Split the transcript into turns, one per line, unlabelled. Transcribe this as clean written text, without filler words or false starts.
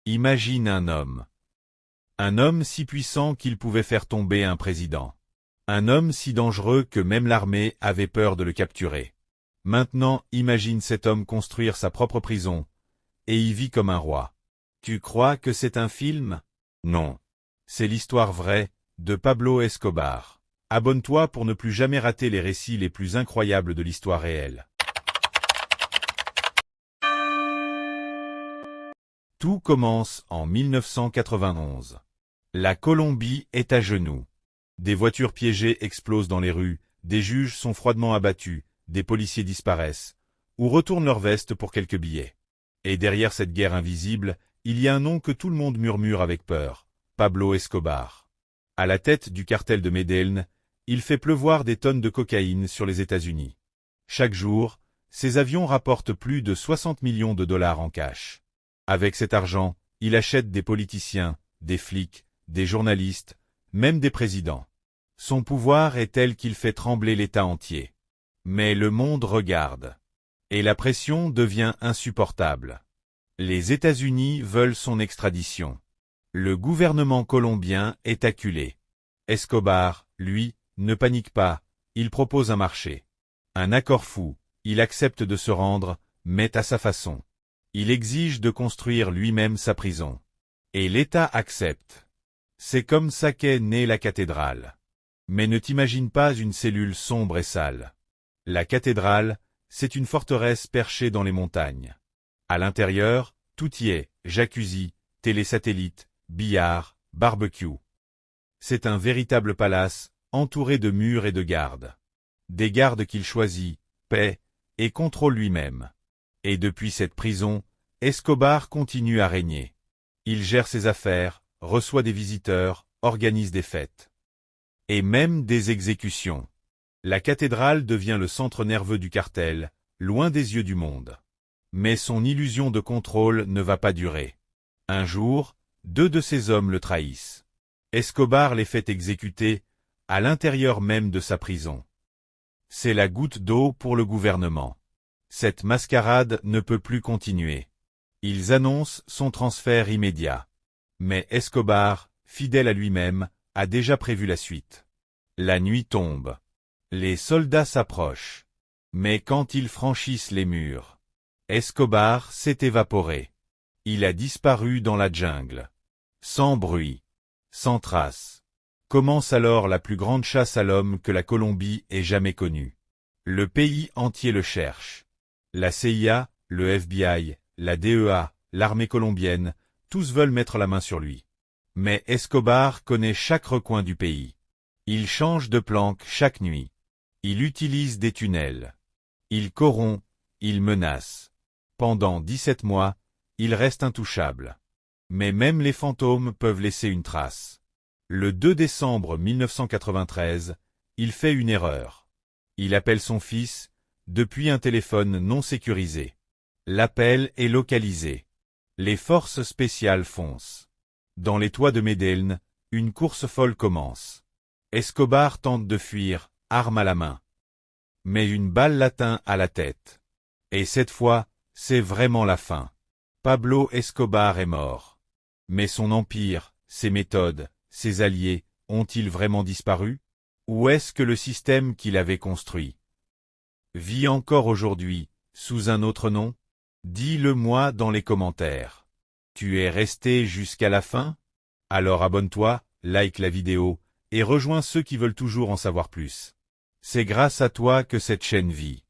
Imagine un homme. Un homme si puissant qu'il pouvait faire tomber un président. Un homme si dangereux que même l'armée avait peur de le capturer. Maintenant, imagine cet homme construire sa propre prison, et y vit comme un roi. Tu crois que c'est un film? Non. C'est l'histoire vraie de Pablo Escobar. Abonne-toi pour ne plus jamais rater les récits les plus incroyables de l'histoire réelle. Tout commence en 1991. La Colombie est à genoux. Des voitures piégées explosent dans les rues, des juges sont froidement abattus, des policiers disparaissent, ou retournent leur veste pour quelques billets. Et derrière cette guerre invisible, il y a un nom que tout le monde murmure avec peur, Pablo Escobar. À la tête du cartel de Medellín, il fait pleuvoir des tonnes de cocaïne sur les États-Unis. Chaque jour, ses avions rapportent plus de 60 millions de dollars en cash. Avec cet argent, il achète des politiciens, des flics, des journalistes, même des présidents. Son pouvoir est tel qu'il fait trembler l'État entier. Mais le monde regarde. Et la pression devient insupportable. Les États-Unis veulent son extradition. Le gouvernement colombien est acculé. Escobar, lui, ne panique pas, il propose un marché. Un accord fou, il accepte de se rendre, mais à sa façon. Il exige de construire lui-même sa prison. Et l'État accepte. C'est comme ça qu'est née la cathédrale. Mais ne t'imagine pas une cellule sombre et sale. La cathédrale, c'est une forteresse perchée dans les montagnes. À l'intérieur, tout y est, jacuzzi, télé-satellite, billard, barbecue. C'est un véritable palace, entouré de murs et de gardes. Des gardes qu'il choisit, paie, et contrôle lui-même. Et depuis cette prison, Escobar continue à régner. Il gère ses affaires, reçoit des visiteurs, organise des fêtes. Et même des exécutions. La cathédrale devient le centre nerveux du cartel, loin des yeux du monde. Mais son illusion de contrôle ne va pas durer. Un jour, 2 de ses hommes le trahissent. Escobar les fait exécuter, à l'intérieur même de sa prison. C'est la goutte d'eau pour le gouvernement. Cette mascarade ne peut plus continuer. Ils annoncent son transfert immédiat. Mais Escobar, fidèle à lui-même, a déjà prévu la suite. La nuit tombe. Les soldats s'approchent. Mais quand ils franchissent les murs, Escobar s'est évaporé. Il a disparu dans la jungle. Sans bruit. Sans trace. Commence alors la plus grande chasse à l'homme que la Colombie ait jamais connue. Le pays entier le cherche. La CIA, le FBI, la DEA, l'armée colombienne, tous veulent mettre la main sur lui. Mais Escobar connaît chaque recoin du pays. Il change de planque chaque nuit. Il utilise des tunnels. Il corrompt, il menace. Pendant 17 mois, il reste intouchable. Mais même les fantômes peuvent laisser une trace. Le 2 décembre 1993, il fait une erreur. Il appelle son fils, depuis un téléphone non sécurisé. L'appel est localisé. Les forces spéciales foncent. Dans les toits de Medellín, une course folle commence. Escobar tente de fuir, arme à la main. Mais une balle l'atteint à la tête. Et cette fois, c'est vraiment la fin. Pablo Escobar est mort. Mais son empire, ses méthodes, ses alliés, ont-ils vraiment disparu? Ou est-ce que le système qu'il avait construit vit encore aujourd'hui, sous un autre nom? Dis-le-moi dans les commentaires. Tu es resté jusqu'à la fin? Alors abonne-toi, like la vidéo, et rejoins ceux qui veulent toujours en savoir plus. C'est grâce à toi que cette chaîne vit.